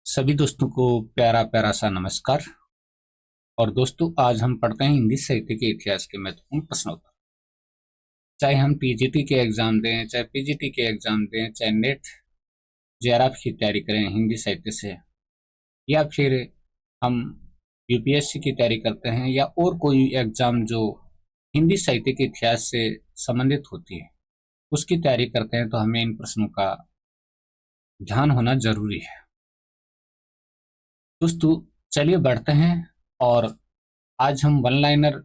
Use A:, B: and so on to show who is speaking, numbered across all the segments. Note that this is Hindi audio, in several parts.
A: सभी दोस्तों को प्यारा प्यारा सा नमस्कार। और दोस्तों, आज हम पढ़ते हैं हिंदी साहित्य के इतिहास के महत्वपूर्ण प्रश्नोत्तर। चाहे हम टीजीटी के एग्जाम दें, चाहे पीजीटी के एग्जाम दें, चाहे नेट जेआरएफ की तैयारी करें हिंदी साहित्य से, या फिर हम यूपीएससी की तैयारी करते हैं, या और कोई एग्जाम जो हिंदी साहित्य के इतिहास से संबंधित होती है उसकी तैयारी करते हैं, तो हमें इन प्रश्नों का ध्यान होना जरूरी है। दोस्तों, चलिए बढ़ते हैं और आज हम वन लाइनर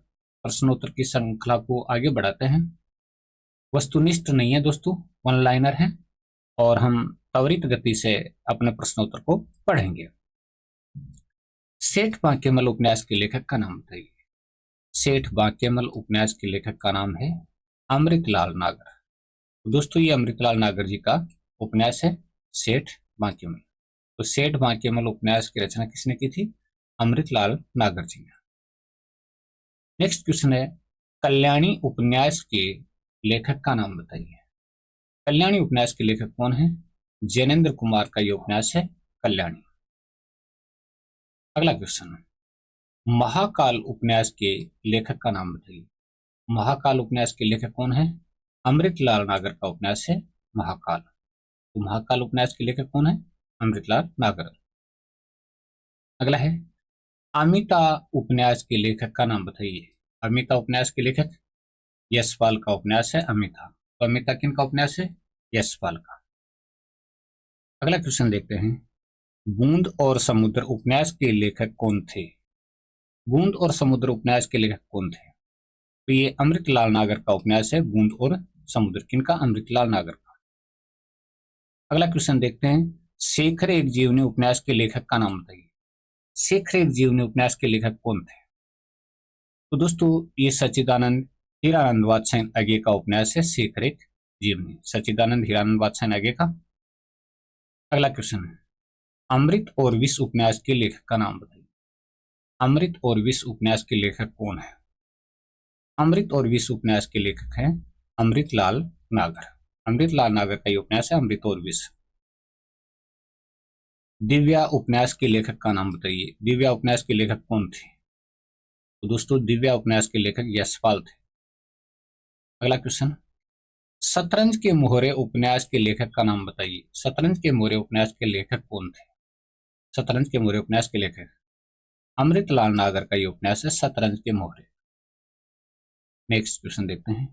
A: प्रश्नोत्तर की श्रृंखला को आगे बढ़ाते हैं। वस्तुनिष्ठ नहीं है दोस्तों, वन लाइनर है और हम त्वरित गति से अपने प्रश्नोत्तर को पढ़ेंगे। सेठ बांकेमल उपन्यास के लेखक का नाम बताइए। सेठ बांकेमल उपन्यास के लेखक का नाम है अमृतलाल नागर। तो दोस्तों, ये अमृतलाल नागर जी का उपन्यास है सेठ बांकेमल। तो सेठ बांकेमल उपन्यास की रचना किसने की थी? अमृतलाल नागर जी ने। नेक्स्ट क्वेश्चन है, कल्याणी उपन्यास के लेखक का नाम बताइए। कल्याणी उपन्यास के लेखक कौन है? जैनेन्द्र कुमार का यह उपन्यास है कल्याणी। अगला क्वेश्चन, महाकाल उपन्यास के लेखक का नाम बताइए। महाकाल उपन्यास के लेखक कौन है? अमृतलाल नागर का उपन्यास है महाकाल। तो महाकाल उपन्यास के लेखक कौन है? अमृतलाल नागर। अगला है, अमिता उपन्यास के लेखक का नाम बताइए। अमिता उपन्यास के लेखक यशपाल का उपन्यास है अमिता। तो अमिता किन का उपन्यास है? यशपाल का। अगला क्वेश्चन देखते हैं, बूंद और समुद्र उपन्यास के लेखक कौन थे? बूंद और समुद्र उपन्यास के लेखक कौन थे? तो ये अमृतलाल नागर का उपन्यास है बूंद और समुद्र। किनका? अमृतलाल नागर का। अगला क्वेश्चन देखते हैं, शेखर एक जीवनी उपन्यास के लेखक का नाम बताइए। शेखर एक जीवनी उपन्यास के लेखक कौन थे? तो दोस्तों, ये सच्चिदानंद हीरानंद वात्स्ययन अगे का उपन्यास है शेखर एक जीवनी। सच्चिदानंद हीरानंद वात्स्ययन अगे का। अगला क्वेश्चन है, अमृत और विष उपन्यास के लेखक का नाम बताइए। अमृत और विष उपन्यास के लेखक कौन है? अमृत और विष उपन्यास के लेखक हैं अमृतलाल नागर। अमृतलाल नागर का ये उपन्यास है अमृत और विष। दिव्या उपन्यास के लेखक का नाम बताइए। दिव्या उपन्यास के लेखक कौन थे? तो दोस्तों, दिव्या उपन्यास के लेखक यशपाल थे। अगला क्वेश्चन, शतरंज के मोहरे उपन्यास के लेखक का नाम बताइए। शतरंज के मोहरे उपन्यास के लेखक कौन थे? शतरंज के मोहरे उपन्यास के लेखक अमृतलाल नागर का ये उपन्यास है शतरंज के मोहरे। नेक्स्ट क्वेश्चन देखते हैं,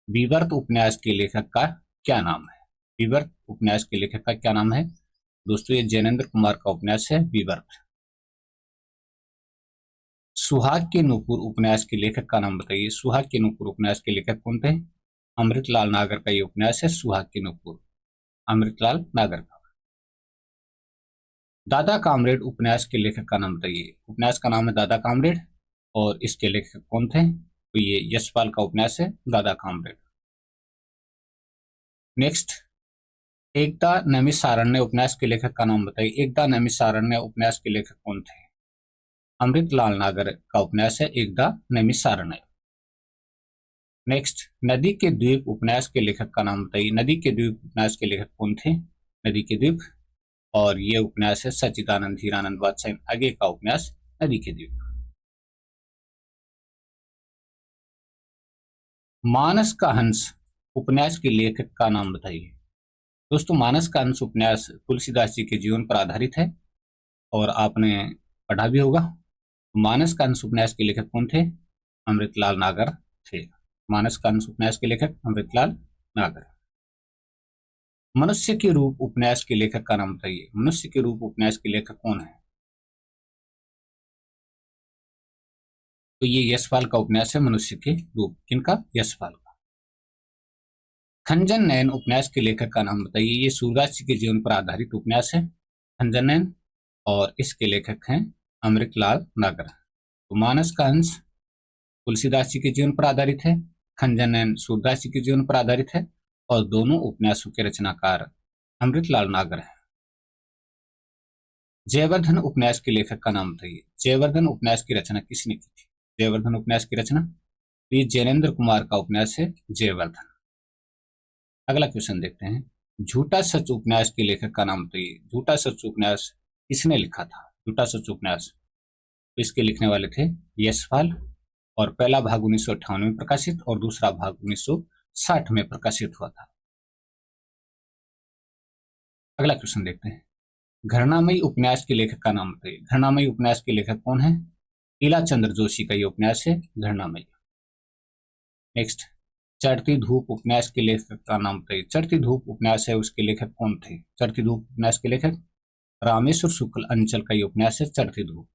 A: विवर्त उपन्यास के लेखक का क्या नाम है? विवर्त उपन्यास के लेखक का क्या नाम है? दोस्तों, ये जैनेन्द्र कुमार का उपन्यास है विवर्त। सुहाग के नूपुर उपन्यास के लेखक का नाम बताइए। सुहाग के नूपुर उपन्यास के लेखक कौन थे? अमृतलाल नागर का ये उपन्यास है सुहाग के नूपुर। अमृतलाल नागर का। दादा कामरेड उपन्यास के लेखक का नाम बताइए। उपन्यास का नाम है दादा कामरेड और इसके लेखक कौन थे? तो ये यशपाल का उपन्यास है दादा कामरेड। नेक्स्ट, एकता नैमिषारण्य उपन्यास के लेखक का नाम बताइए। एकता नैमिषारण्य उपन्यास के लेखक कौन थे? अमृतलाल नागर का उपन्यास है एकता नैमिषारण्य। नेक्स्ट, नदी के द्वीप उपन्यास के लेखक का नाम बताइए। नदी के द्वीप उपन्यास के लेखक कौन थे? नदी के द्वीप, और ये उपन्यास है सच्चिदानंद हीरानंद वात्स्ययन अगे का उपन्यास नदी के द्वीप। मानस का हंस उपन्यास के लेखक का नाम बताइए। दोस्तों, मानस का हंस उपन्यास तुलसीदास जी के जीवन पर आधारित है और आपने पढ़ा भी होगा। मानस का हंस उपन्यास के लेखक कौन थे? अमृतलाल नागर थे। मानस का हंस उपन्यास के लेखक अमृतलाल नागर। मनुष्य के रूप उपन्यास के लेखक का नाम बताइए। मनुष्य के रूप उपन्यास के लेखक कौन है? तो ये यशपाल का उपन्यास है मनुष्य के रूप। किनका? यशपाल का। खंजन नयन उपन्यास के लेखक का नाम बताइए। ये सूरदास जी के जीवन पर आधारित उपन्यास है खंजन नयन, और इसके लेखक हैं अमृतलाल नागर। तो मानस का हंस तुलसीदास जी के जीवन पर आधारित है, खंजन नयन सूरदास जी के जीवन पर आधारित है, और दोनों उपन्यासों के रचनाकार अमृतलाल नागर हैं। जयवर्धन उपन्यास के लेखक का नाम बताइए। जयवर्धन उपन्यास की रचना किसने की थी? जयवर्धन उपन्यास की रचना, तो ये जैनेन्द्र कुमार का उपन्यास है जयवर्धन। अगला क्वेश्चन देखते हैं, झूठा सच उपन्यास के लेखक का नाम बताइए। झूठा सच उपन्यास किसने लिखा था? झूठा सच उपन्यास तो इसके लिखने वाले थे यशपाल, और पहला भाग 1958 में प्रकाशित और दूसरा भाग 1960 में प्रकाशित हुआ था। अगला क्वेश्चन देखते हैं, घरनामयी उपन्यास के लेखक का नाम बताइए। घरनामयी उपन्यास के लेखक कौन है? ईला चंद्र जोशी का ये उपन्यास है घरनामयी। नेक्स्ट, चढ़ती धूप उपन्यास के लेखक का नाम बताइए। चढ़ती धूप उपन्यास है, उसके लेखक कौन थे? चढ़ती धूप उपन्यास के लेखक रामेश्वर शुक्ल अंचल का ये उपन्यास है चढ़ती धूप।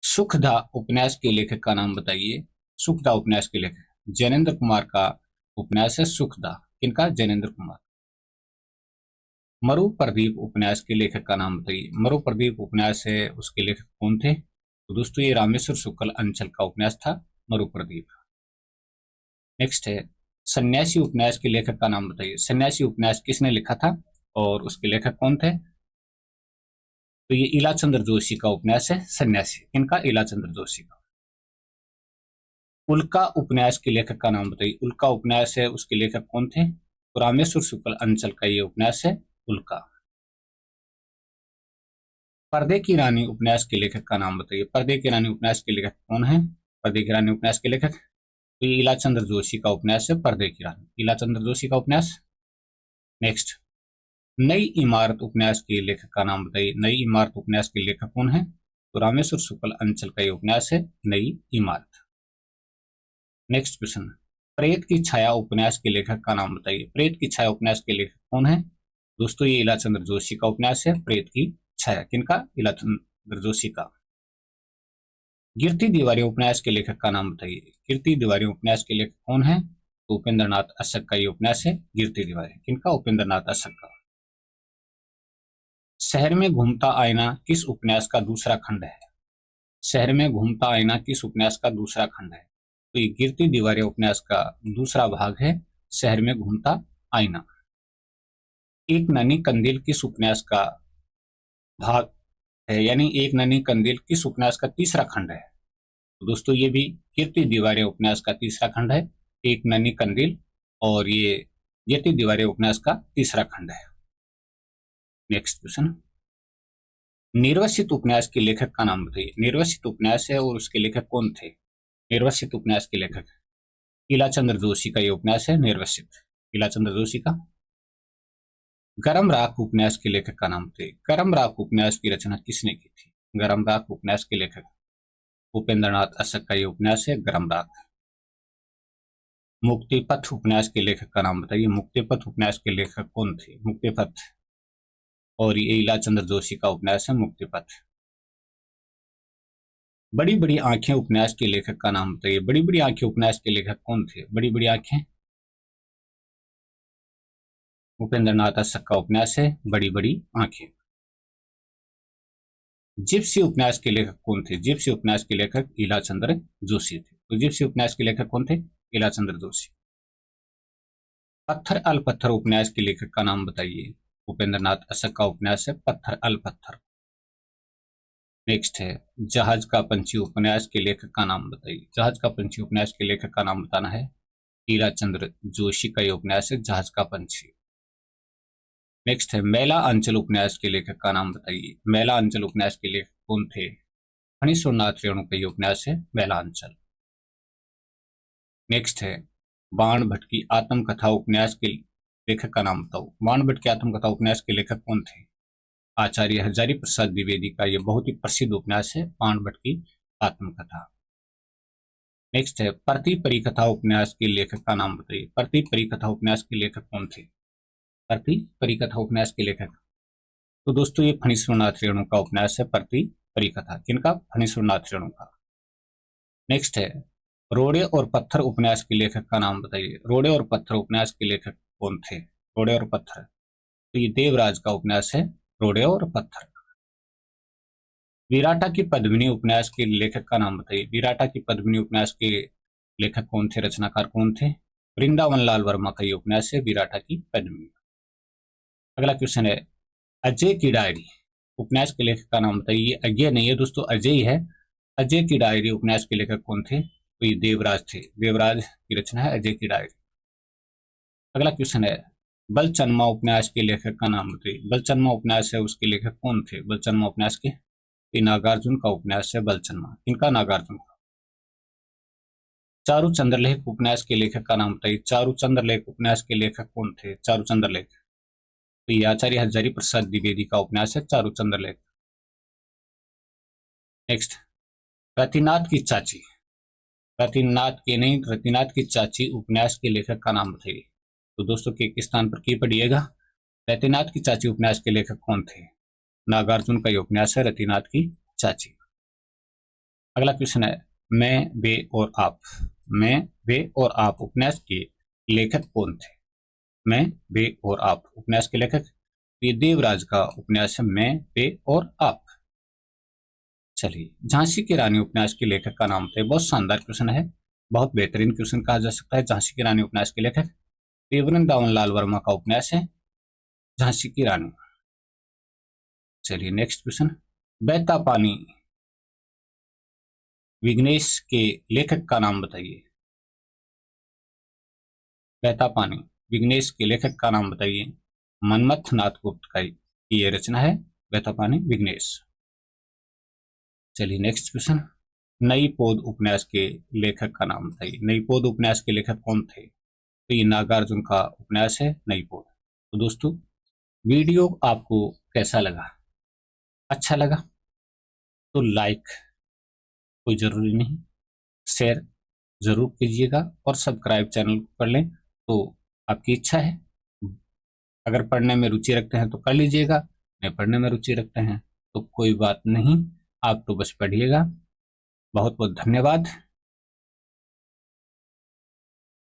A: सुखदा उपन्यास के लेखक का नाम बताइए। सुखदा उपन्यास के लेखक जैनेन्द्र कुमार का उपन्यास है सुखदा। किनका? जैनेन्द्र कुमार। मरु प्रदीप उपन्यास के लेखक का नाम बताइए। मरु प्रदीप उपन्यास है, उसके लेखक कौन थे? तो दोस्तों ये रामेश्वर शुक्ल अंचल का उपन्यास था मरु प्रदीप। नेक्स्ट है, सन्यासी उपन्यास के लेखक का नाम बताइए। सन्यासी उपन्यास किसने लिखा था और उसके लेखक कौन थे? तो ये ईलाचंद्र जोशी का उपन्यास है सन्यासी। किनका? ईलाचंद्र जोशी का। उल्का उपन्यास के लेखक का नाम बताइए। उल्का उपन्यास है, उसके लेखक कौन थे? तो रामेश्वर शुक्ल अंचल का ये उपन्यास है उल्का। पर्दे की रानी उपन्यास के लेखक का नाम बताइए। पर्दे की रानी उपन्यास के लेखक कौन है? पर्दे की रानी उपन्यास के लेखक तो ये ईलाचंद्र जोशी का उपन्यास है पर्दे की रानी। ईलाचंद्र जोशी का उपन्यास। नेक्स्ट, नई इमारत उपन्यास के लेखक का नाम बताइए। नई इमारत उपन्यास के लेखक कौन है? तो रामेश्वर शुक्ल अंचल का ये उपन्यास है नई इमारत। नेक्स्ट क्वेश्चन, प्रेत की छाया उपन्यास के लेखक का नाम बताइए। प्रेत की छाया उपन्यास के लेखक कौन है? दोस्तों ये ईलाचंद्र जोशी का उपन्यास है प्रेत की छाया। किनका? ईलाचंद्र जोशी का। गिरती दीवारें उपन्यास के लेखक का नाम बताइए। गिरती दीवारें उपन्यास के लेखक कौन है? तो उपेंद्र नाथ अशक का ये उपन्यास है गिरती दीवारें। किनका? उपेंद्र नाथ अशक का। शहर में घूमता आईना किस उपन्यास का दूसरा खंड है? शहर में घूमता आईना किस उपन्यास का दूसरा खंड है? तो ये गिरती दीवारें उपन्यास का दूसरा भाग है शहर में घूमता आईना। एक नन्ही कंदील किस उपन्यास का भाग है, यानी एक नन्ही कंदील किस उपन्यास का तीसरा खंड है? तो दोस्तों ये भी गिरती दीवारें उपन्यास का तीसरा खंड है, एक नन्ही कंदील, और ये गिरती दीवारें उपन्यास का तीसरा खंड है। नेक्स्ट क्वेश्चन, निर्वसित उपन्यास के लेखक का नाम बताइए। निर्वसित उपन्यास है और उसके लेखक कौन थे? निर्वसित उपन्यास के लेखक ईलाचंद्र जोशी का ये उपन्यास है निर्वसित। ईलाचंद्र जोशी का। गरम राख उपन्यास के लेखक का नाम बताइए। गरम राख उपन्यास की रचना किसने की थी? गरम राख उपन्यास के लेखक उपेंद्र नाथ अशक का ये उपन्यास है गरम राख। मुक्तिपथ उपन्यास के लेखक का नाम बताइए। मुक्तिपथ उपन्यास के लेखक कौन थे? मुक्तिपथ, और ये ईलाचंद्र जोशी का उपन्यास है मुक्तिपथ। बड़ी बड़ी आंखें उपन्यास के लेखक का नाम बताइए। बड़ी बड़ी आंखें उपन्यास के लेखक कौन थे? बड़ी बड़ी आंखें उपेंद्र नाथ अशक का उपन्यास है बड़ी बड़ी आंखें। जिप्सी उपन्यास के लेखक कौन थे? जिप्सी उपन्यास के लेखक ईलाचंद्र जोशी थे। तो जिप्सी उपन्यास के लेखक कौन थे? ईलाचंद्र जोशी। पत्थर अल पत्थर उपन्यास के लेखक का नाम बताइए। उपेंद्र नाथ अशक का उपन्यास है पत्थर अल पत्थर। नेक्स्ट है, जहाज का पंछी उपन्यास के लेखक का नाम बताइए। जहाज का पंछी उपन्यास के लेखक का नाम बताना है। ईलाचंद्र जोशी का ये उपन्यास है जहाज का पंछी। नेक्स्ट है, मैला अंचल उपन्यास के लेखक का नाम बताइए। मैला अंचल उपन्यास के लेखक कौन थे? फणीश्वरनाथ रेणु का ये उपन्यास है मैला अंचल। नेक्स्ट है, बाण भट्ट की आत्मकथा उपन्यास के लेखक का नाम बताओ। बाण भट्ट की आत्मकथा उपन्यास के लेखक कौन थे? आचार्य हजारी प्रसाद द्विवेदी का यह बहुत ही प्रसिद्ध उपन्यास है बाण भट्ट की आत्मकथा। नेक्स्ट है, प्रति परिकथा उपन्यास के लेखक का नाम बताइए। प्रति परिकथा उपन्यास के लेखक कौन थे? प्रति परिकथा उपन्यास के लेखक तो दोस्तों ये फणीश्वरनाथ रेणु का उपन्यास है प्रति परिकथा। किनका? फणीश्वरनाथ रेणु का। नेक्स्ट है, रोड़े और पत्थर उपन्यास के लेखक का नाम बताइए। रोड़े और पत्थर उपन्यास के लेखक कौन थे? रोड़े और पत्थर तो ये देवराज का उपन्यास है रोड़े और पत्थर। विराटा की पद्मिनी उपन्यास के लेखक का नाम बताइए। विराटा की पद्मिनी उपन्यास के लेखक कौन थे? रचनाकार कौन थे? वृंदावन लाल वर्मा का ये उपन्यास है विराटा की पद्मिनी। अगला क्वेश्चन है, अजय की डायरी उपन्यास के लेखक का नाम बताइए। अजय नहीं है दोस्तों, अजय ही है। अजय की डायरी उपन्यास के लेखक कौन थे? तो ये देवराज थे। देवराज की रचना है अजय की डायरी। अगला क्वेश्चन है, बलचन्मा उपन्यास के लेखक का नाम बताइए। बलचन्मा उपन्यास है, उसके लेखक कौन थे बलचन्मा उपन्यास के? नागार्जुन का उपन्यास है बलचन्मा। इनका नागार्जुन का। चारु चंद्रलेख उपन्यास के लेखक का नाम बताइए। चारु चंद्रलेख उपन्यास के लेखक कौन थे? चारु चंद्रलेख, तो ये आचार्य हजारी प्रसाद द्विवेदी का उपन्यास है चारु चंद्रलेख। नेक्स्ट, रतिनाथ की चाची। रतिनाथ के नहीं, रतिनाथ की चाची उपन्यास के लेखक का नाम बताइए। तो दोस्तों के एक स्थान पर की पढ़िएगा। रतिनाथ की चाची उपन्यास के लेखक कौन थे? नागार्जुन का ये उपन्यास है रतिनाथ की चाची। अगला क्वेश्चन है, मैं, वे और आप। मैं, वे और आप उपन्यास के लेखक कौन थे? मैं, वे और आप उपन्यास के लेखक, ये देवराज का उपन्यास है मैं, वे और आप। चलिए, झांसी की रानी उपन्यास के लेखक का नाम बताइए। बहुत शानदार क्वेश्चन है, बहुत बेहतरीन क्वेश्चन कहा जा सकता है। झांसी की रानी उपन्यास के लेखक वृंदावन लाल वर्मा का उपन्यास है झांसी की रानी। चलिए नेक्स्ट क्वेश्चन, बहता पानी विघ्नेश के लेखक का नाम बताइए। बहता पानी विघ्नेश के लेखक का नाम बताइए। मनमथ नाथ गुप्त का ये रचना है बहता पानी विघ्नेश। चलिए नेक्स्ट क्वेश्चन, नई पौध उपन्यास के लेखक का नाम बताइए। नई पौध उपन्यास के लेखक कौन थे? तो ये नागार्जुन का उपन्यास है नई पौध। तो दोस्तों, वीडियो आपको कैसा लगा? अच्छा लगा तो लाइक, कोई जरूरी नहीं, शेयर जरूर कीजिएगा और सब्सक्राइब चैनल को कर लें तो आपकी इच्छा है। अगर पढ़ने में रुचि रखते हैं तो कर लीजिएगा, नहीं पढ़ने में रुचि रखते हैं तो कोई बात नहीं, आप तो बस पढ़िएगा। बहुत बहुत धन्यवाद।